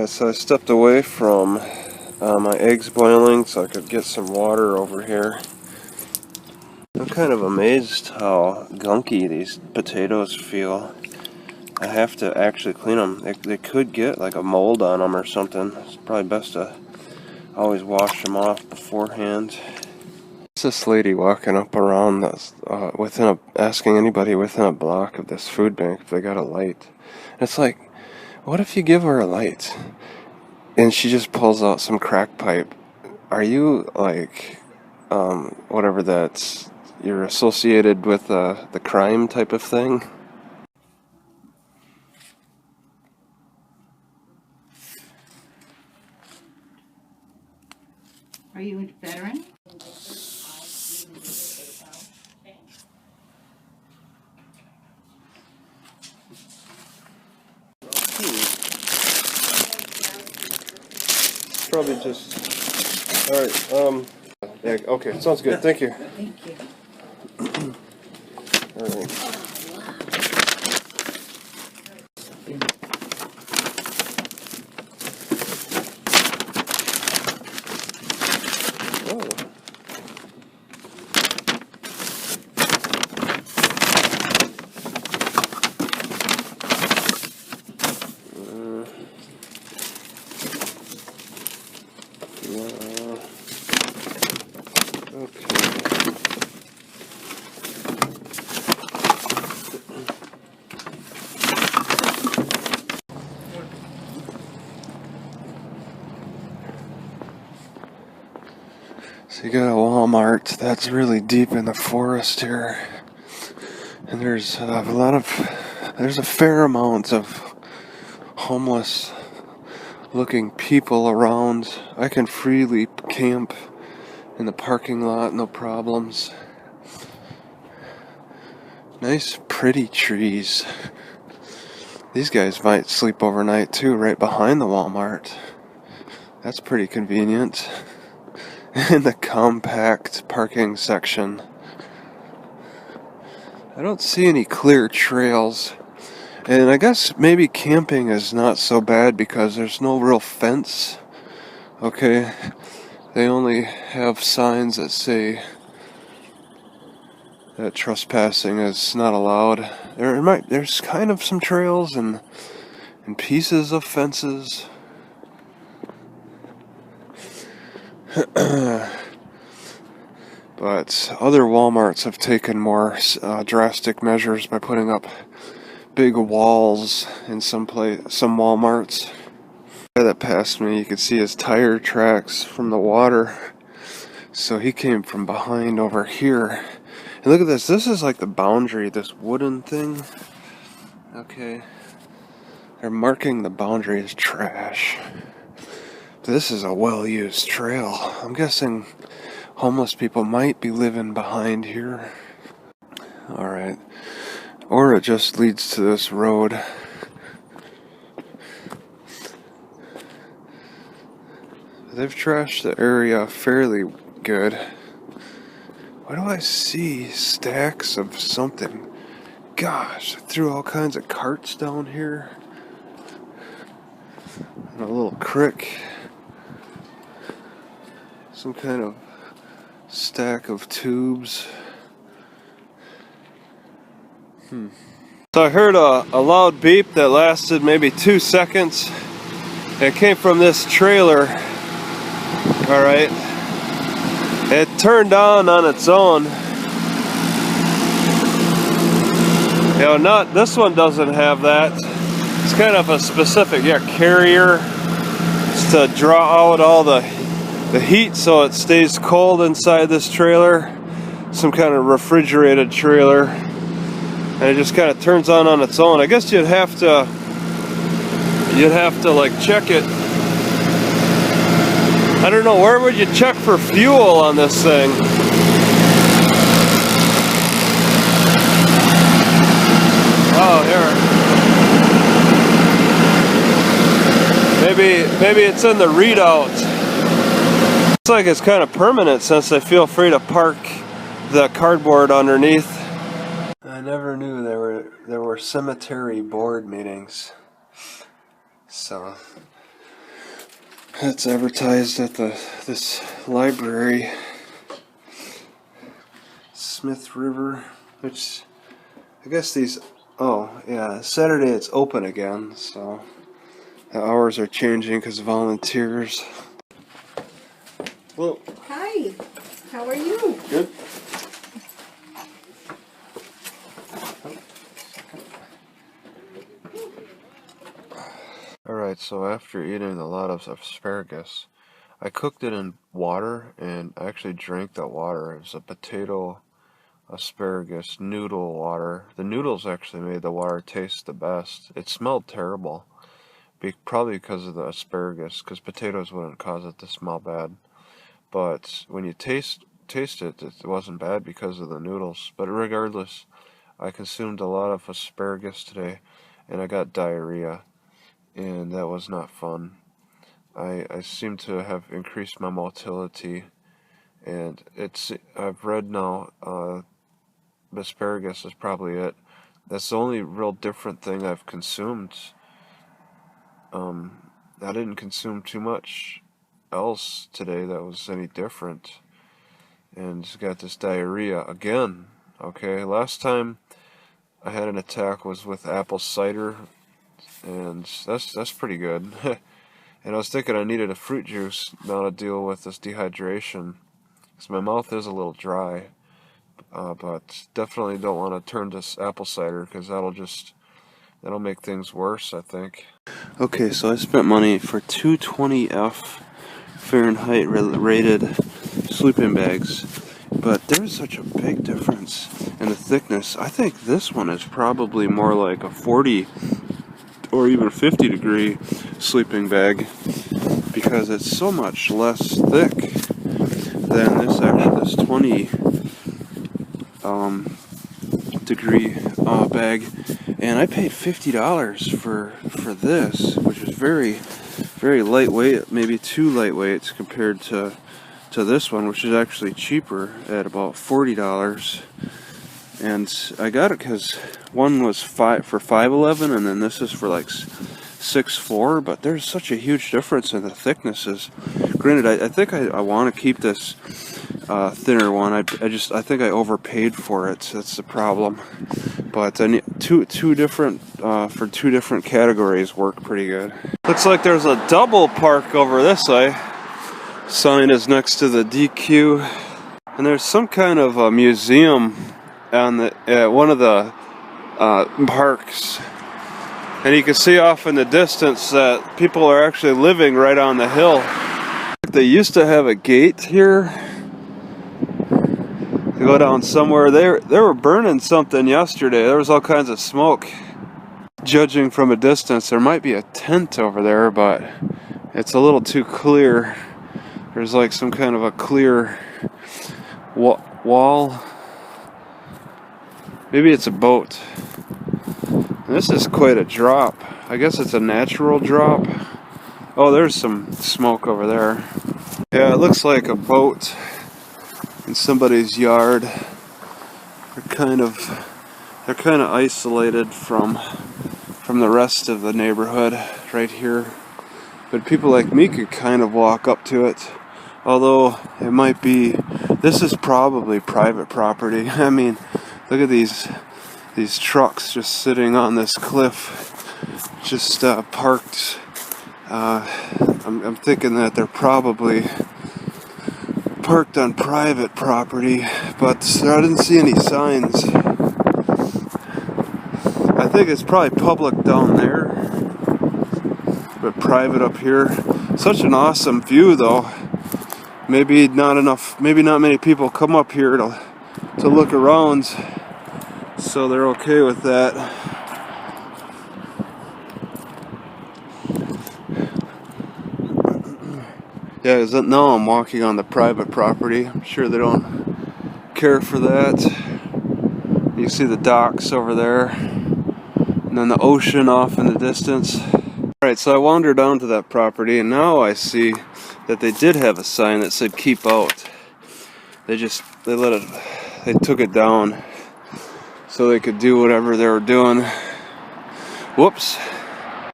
So I stepped away from my eggs boiling so I could get some water over here. I'm kind of amazed how gunky these potatoes feel. I have to actually clean them. They could get like a mold on them or something. It's probably best to always wash them off beforehand. This lady walking up around this, asking anybody within a block of this food bank if they got a light. It's like, what if you give her a light and she just pulls out some crack pipe? Are you like, whatever that's, you're associated with the crime type of thing? Are you a veteran? Probably just, alright, yeah, okay, sounds good, thank you. Thank you. Alright. So you got a Walmart that's really deep in the forest here, and there's a fair amount of homeless looking people around. I can freely camp in the parking lot, no problems. Nice pretty trees. These guys might sleep overnight too, right behind the Walmart. That's pretty convenient. In the compact parking section. I don't see any clear trails. And I guess maybe camping is not so bad because there's no real fence. Okay. They only have signs that say that trespassing is not allowed. There's kind of some trails and pieces of fences. But other Walmarts have taken more drastic measures by putting up big walls in some Walmarts. The guy that passed me, you could see his tire tracks from the water. So he came from behind over here. And look at this. This is like the boundary, this wooden thing. Okay. They're marking the boundary as trash. This is a well-used trail. I'm guessing homeless people might be living behind here. Alright. Or it just leads to this road. They've trashed the area fairly good. Why do I see stacks of something? Gosh, I threw all kinds of carts down here. And a little creek. Some kind of stack of tubes. So I heard a loud beep that lasted maybe 2 seconds. It came from this trailer. Alright. It turned on its own. You know, this one doesn't have that. It's kind of a specific, carrier. It's to draw out all the heat so it stays cold inside this trailer. Some kind of refrigerated trailer. And it just kind of turns on its own. I guess you'd have to like check it. I don't know, where would you check for fuel on this thing? Oh, here. Maybe it's in the readout. Looks like it's kind of permanent since they feel free to park the cardboard underneath. I never knew there were cemetery board meetings. So That's advertised at this library, Smith River, which I guess these. Oh yeah, Saturday it's open again, so the hours are changing because of volunteers. Hello. Hi. How are you? Good. Alright, so after eating a lot of asparagus, I cooked it in water and I actually drank that water. It was a potato asparagus noodle water. The noodles actually made the water taste the best. It smelled terrible, probably because of the asparagus, because potatoes wouldn't cause it to smell bad. But when you taste it, it wasn't bad because of the noodles. But regardless, I consumed a lot of asparagus today, and I got diarrhea, and that was not fun. I seem to have increased my motility, and I've read now, asparagus is probably it. That's the only real different thing I've consumed. I didn't consume too much else today that was any different, and got this diarrhea again. Okay, last time I had an attack was with apple cider, and that's pretty good. And I was thinking I needed a fruit juice now to deal with this dehydration, because my mouth is a little dry. But definitely don't want to turn to apple cider, because that'll make things worse, I think. Okay, so I spent money for 220 Fahrenheit rated sleeping bags, but there's such a big difference in the thickness. I think this one is probably more like a 40 or even 50 degree sleeping bag, because it's so much less thick than this 20 degree bag. And I paid $50 for this, which is very, very lightweight, maybe too lightweight compared to this one, which is actually cheaper at about $40. And I got it because one was for $5.11, and then this is for like $6.4. But there's such a huge difference in the thicknesses. Granted, I think I want to keep this thinner one. I think I overpaid for it. That's the problem. But I need two different for two different categories work pretty good. Looks like there's a double park over this way. Sign is next to the DQ, and there's some kind of a museum on one of the parks, and you can see off in the distance that people are actually living right on the hill. They used to have a gate here to go down somewhere. They were burning something yesterday. There was all kinds of smoke. Judging from a distance, there might be a tent over there, but it's a little too clear. There's like some kind of a clear wall. Maybe it's a boat. This is quite a drop. I guess it's a natural drop. Oh, there's some smoke over there. Yeah, it looks like a boat in somebody's yard. They're kind of isolated from the rest of the neighborhood right here. But people like me could kind of walk up to it. Although it might be, this is probably private property. I mean, look at these trucks just sitting on this cliff, just parked. I'm thinking that they're probably parked on private property, but I didn't see any signs. I think it's probably public down there, but private up here. Such an awesome view, though. Maybe not many people come up here to look around, so they're okay with that. Yeah, now I'm walking on the private property. I'm sure they don't care for that. You see the docks over there, and then the ocean off in the distance. Alright, so I wandered down to that property, and now I see that they did have a sign that said "Keep Out." They took it down so they could do whatever they were doing. Whoops.